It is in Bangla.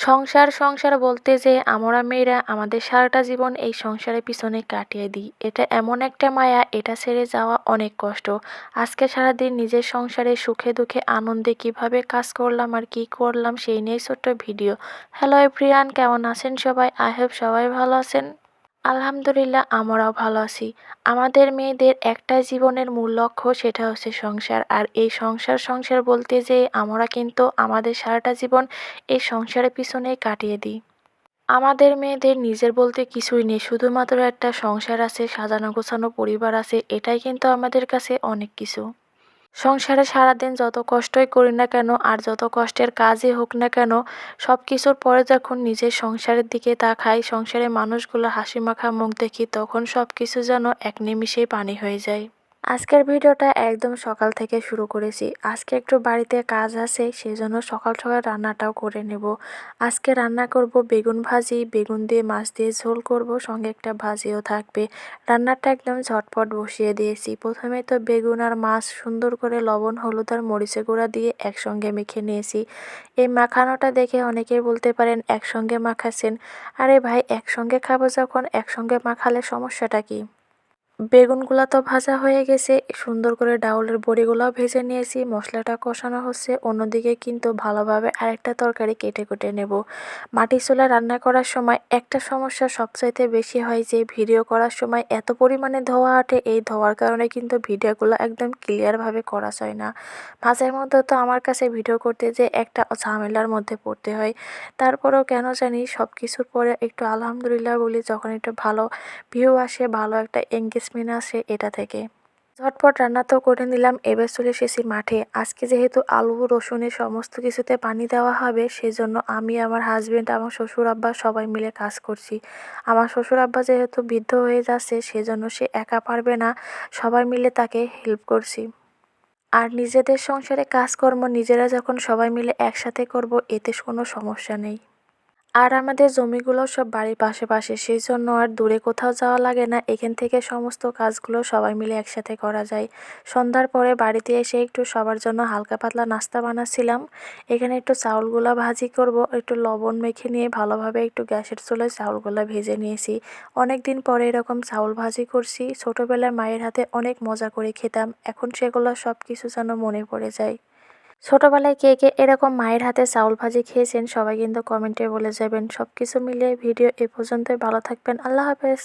সংসার সংসার বলতে যে আমরা মেয়েরা আমাদের সারাটা জীবন এই সংসারের পিছনে কাটিয়ে দিই। এটা এমন একটা মায়া, এটা ছেড়ে যাওয়া অনেক কষ্ট। আজকে সারাদিন নিজের সংসারে সুখে দুঃখে আনন্দে কিভাবে কাজ করলাম আর কি করলাম সেই নিয়ে ছোট্ট ভিডিও। হ্যালো এভরিওয়ান, কেমন আছেন সবাই? আই হোপ সবাই ভালো আছেন। আলহামদুলিল্লাহ, আমরাও ভালো আছি। আমাদের মেয়েদের একটাই জীবনের মূল লক্ষ্য, সেটা হচ্ছে সংসার। আর এই সংসার সংসার বলতে যে আমরা কিন্তু আমাদের সারাটা জীবন এই সংসারের পিছনেই কাটিয়ে দিই। আমাদের মেয়েদের নিজের বলতে কিছুই নেই, শুধুমাত্র একটা সংসার আছে, সাজানো গোছানো পরিবার আছে, এটাই কিন্তু আমাদের কাছে অনেক কিছু। সংসারে সারাদিন যত কষ্টই করি না কেন আর যত কষ্টের কাজই হোক না কেন, সব কিছুর পরে যখন নিজের সংসারের দিকে তাকাই, সংসারের মানুষগুলো হাসিমাখা মুখ দেখি, তখন সব কিছু যেন এক নিমিষেই পানি হয়ে যায়। আজকের ভিডিওটা একদম সকাল থেকে শুরু করেছি। আজকে একটু বাড়িতে কাজ আছে, সেজন্য সকাল সকাল রান্নাটাও করে নেব। আজকে রান্না করব বেগুন ভাজি, বেগুন দিয়ে মাছ দিয়ে ঝোল করব, সঙ্গে একটা ভাজিও থাকবে। রান্নাটা একদম ঝটপট বসিয়ে দিয়েছি। প্রথমে তো বেগুন আর মাছ সুন্দর করে লবণ হলুদ আর মরিচের গুঁড়া দিয়ে একসঙ্গে মেখে নিয়েছি। এই মাখানোটা দেখে অনেকেই বলতে পারেন একসঙ্গে মাখাচ্ছেন। আরে ভাই, একসঙ্গে খাবো যখন একসঙ্গে মাখালে সমস্যাটা কি? বেগুনগুলা তো ভাজা হয়ে গেছে, সুন্দর করে ডাউলের বড়িগুলাও ভেজে নিয়েছি, মশলাটা কষানো হচ্ছে। অন্যদিকে কিন্তু ভালোভাবে আরেকটা তরকারি কেটে কুটে নেব। মাটির চুলায় রান্না করার সময় একটা সমস্যা সবচাইতে বেশি হয় যে ভিডিও করার সময় এত পরিমাণে ধোঁয়া ওঠে, এই ধোঁয়ার কারণে কিন্তু ভিডিওগুলো একদম ক্লিয়ারভাবে করা যায় না। মাঝের মধ্যে তো আমার কাছে ভিডিও করতে যে একটা ঝামেলার মধ্যে পড়তে হয়। তারপরেও কেন জানি সব কিছুর পরে একটু আলহামদুলিল্লাহ বলি, যখন একটু ভালো ভিউ আসে, ভালো একটা এঙ্গেজমেন্ট আসে এটা থেকে। ঝটপট রান্না তো করে নিলাম, এবার চলে এসেছি মাঠে। আজকে যেহেতু আলু রসুনের সমস্ত কিছুতে পানি দেওয়া হবে, সেজন্য আমি, আমার হাজবেন্ড, আমার শ্বশুর আব্বা সবাই মিলে কাজ করছি। আমার শ্বশুর আব্বা যেহেতু বৃদ্ধ হয়ে যাচ্ছে, সেজন্য সে একা পারবে না, সবাই মিলে তাকে হেল্প করছি। আর নিজেদের সংসারে কাজকর্ম নিজেরা যখন সবাই মিলে একসাথে করব, এতে কোনো সমস্যা নেই। আর আমাদের জমিগুলো সব বাড়ির পাশে, সেই জন্য আর দূরে কোথাও যাওয়া লাগে না। এখান থেকে সমস্ত কাজগুলো সবাই মিলে একসাথে করা যায়। সন্ধ্যার পরে বাড়িতে এসে একটু সবার জন্য হালকা পাতলা নাস্তা বানাচ্ছিলাম। এখানে একটু চাউলগুলা ভাজি করব, একটু লবণ মেখে নিয়ে ভালোভাবে একটু গ্যাসের চুলায় চাউলগুলা ভেজে নিয়েছি। অনেক দিন পরে এরকম চাউল ভাজি করছি। ছোটোবেলায় মায়ের হাতে অনেক মজা করে খেতাম, এখন সেগুলো সব কিছু যেন মনে পড়ে যায়। ছোটবেলায় কে কে এরকম মায়ের হাতে চাউল ভাজি খেয়েছেন সবাই কিন্তু কমেন্টে বলে যাবেন। সব কিছু মিলিয়ে ভিডিও এ পর্যন্তই। ভালো থাকবেন। আল্লাহ হাফেজ।